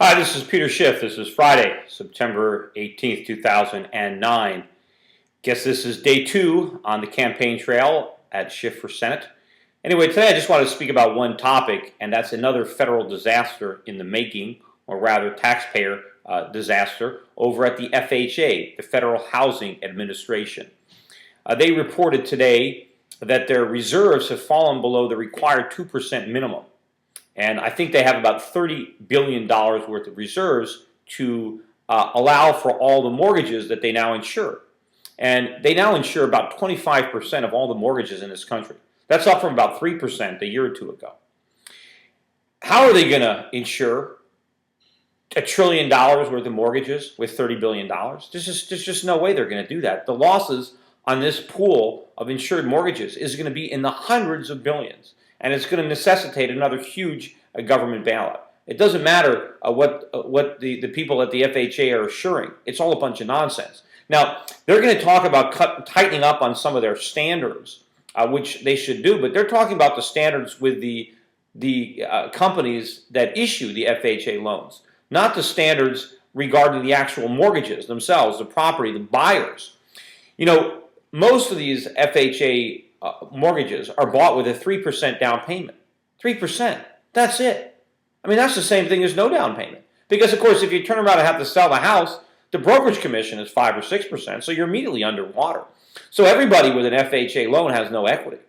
Hi, this is Peter Schiff. This is Friday, September 18th, 2009. Guess this is day 2 on the campaign trail at Schiff for Senate. Anyway, today I just want to speak about one topic, and that's another federal disaster in the making, or rather taxpayer disaster, over at the FHA, the Federal Housing Administration. They reported today that their reserves have fallen below the required 2% minimum. And I think they have about $30 billion worth of reserves to allow for all the mortgages that they now insure. And they now insure about 25% of all the mortgages in this country. That's up from about 3% a year or two ago. How are they going to insure $1 trillion worth of mortgages with $30 billion? There's just no way they're going to do that. The losses on this pool of insured mortgages is going to be in the hundreds of billions. And it's going to necessitate another huge government bailout. It doesn't matter what the people at the FHA are assuring. It's all a bunch of nonsense. Now, they're going to talk about tightening up on some of their standards, which they should do, but they're talking about the standards with the companies that issue the FHA loans, not the standards regarding the actual mortgages themselves, the property, the buyers. You know, most of these FHA mortgages are bought with a 3% down payment. 3%. That's it. I mean, that's the same thing as no down payment. Because, of course, if you turn around and have to sell the house, the brokerage commission is 5 or 6%, so you're immediately underwater. So everybody with an FHA loan has no equity.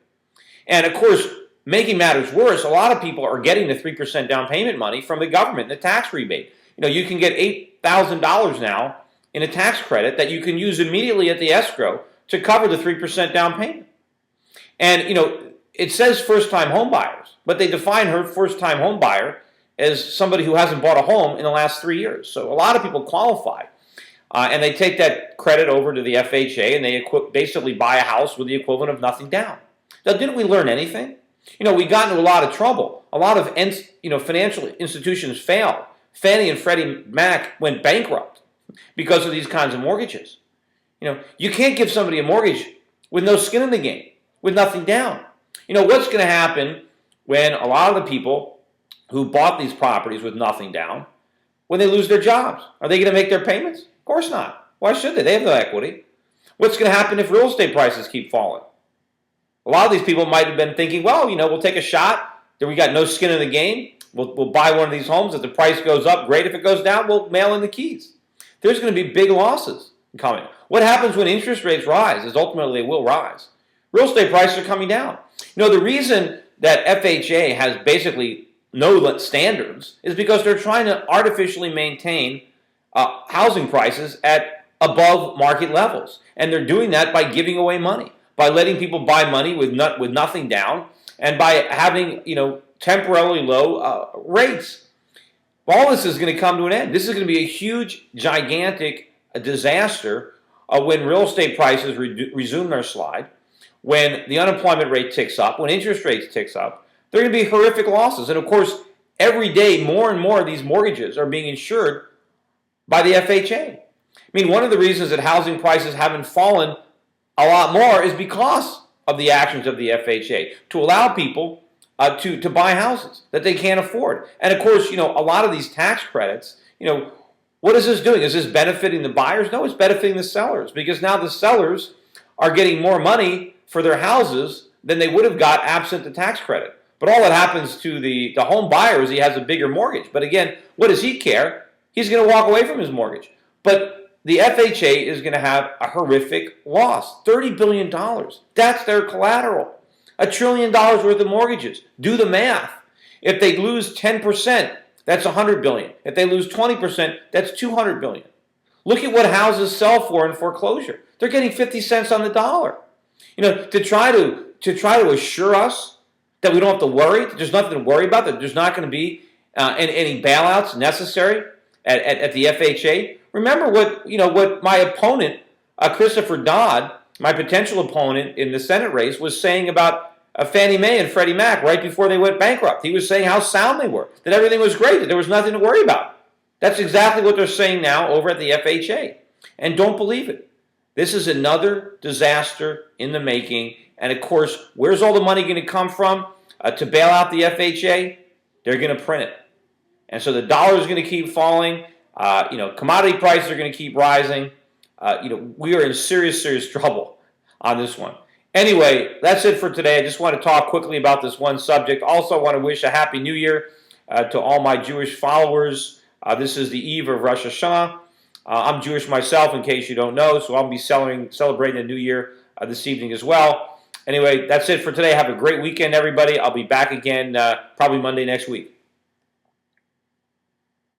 And, of course, making matters worse, a lot of people are getting the 3% down payment money from the government, the tax rebate. You know, you can get $8,000 now in a tax credit that you can use immediately at the escrow to cover the 3% down payment. And, you know, it says first-time home buyers, but they define her first-time home buyer as somebody who hasn't bought a home in the last 3 years. So a lot of people qualify, and they take that credit over to the FHA, and they basically buy a house with the equivalent of nothing down. Now, didn't we learn anything? You know, we got into a lot of trouble. A lot of financial institutions failed. Fannie and Freddie Mac went bankrupt because of these kinds of mortgages. You know, you can't give somebody a mortgage with no skin in the game, with nothing down. You know, what's going to happen when a lot of the people who bought these properties with nothing down, when they lose their jobs? Are they going to make their payments? Of course not. Why should they? They have no equity. What's going to happen if real estate prices keep falling? A lot of these people might have been thinking, well, you know, we'll take a shot. Then we got no skin in the game. We'll buy one of these homes. If the price goes up, great. If it goes down, we'll mail in the keys. There's going to be big losses coming. What happens when interest rates rise, is ultimately they will rise. Real estate prices are coming down. You know, the reason that FHA has basically no standards is because they're trying to artificially maintain housing prices at above market levels. And they're doing that by giving away money, by letting people buy money with nothing down, and by having, you know, temporarily low rates. All this is going to come to an end. This is going to be a huge, gigantic disaster when real estate prices resume their slide, when the unemployment rate ticks up, when interest rates ticks up. There are going to be horrific losses. And, of course, every day more and more of these mortgages are being insured by the FHA. I mean, one of the reasons that housing prices haven't fallen a lot more is because of the actions of the FHA to allow people to buy houses that they can't afford. And, of course, you know, a lot of these tax credits, you know, what is this doing? Is this benefiting the buyers? No, it's benefiting the sellers, because now the sellers are getting more money for their houses than they would have got absent the tax credit. But all that happens to the home buyer is he has a bigger mortgage. But again, what does he care? He's going to walk away from his mortgage. But the FHA is going to have a horrific loss. $30 billion. That's their collateral. $1 trillion worth of mortgages. Do the math. If they lose 10%, that's $100 billion. If they lose 20%, that's $200 billion. Look at what houses sell for in foreclosure. They're getting 50 cents on the dollar. You know, to try to assure us that we don't have to worry, that there's nothing to worry about, that there's not going to be any bailouts necessary at the FHA. Remember what my opponent, Christopher Dodd, my potential opponent in the Senate race, was saying about Fannie Mae and Freddie Mac right before they went bankrupt. He was saying how sound they were, that everything was great, that there was nothing to worry about. That's exactly what they're saying now over at the FHA. And don't believe it. This is another disaster in the making. And of course, where's all the money going to come from to bail out the FHA? They're going to print it. And so the dollar is going to keep falling. Commodity prices are going to keep rising. We are in serious, serious trouble on this one. Anyway, that's it for today. I just want to talk quickly about this one subject. Also, I want to wish a Happy New Year to all my Jewish followers. This is the eve of Rosh Hashanah. I'm Jewish myself, in case you don't know, so I'll be celebrating the New Year this evening as well. Anyway, that's it for today. Have a great weekend, everybody. I'll be back again probably Monday next week.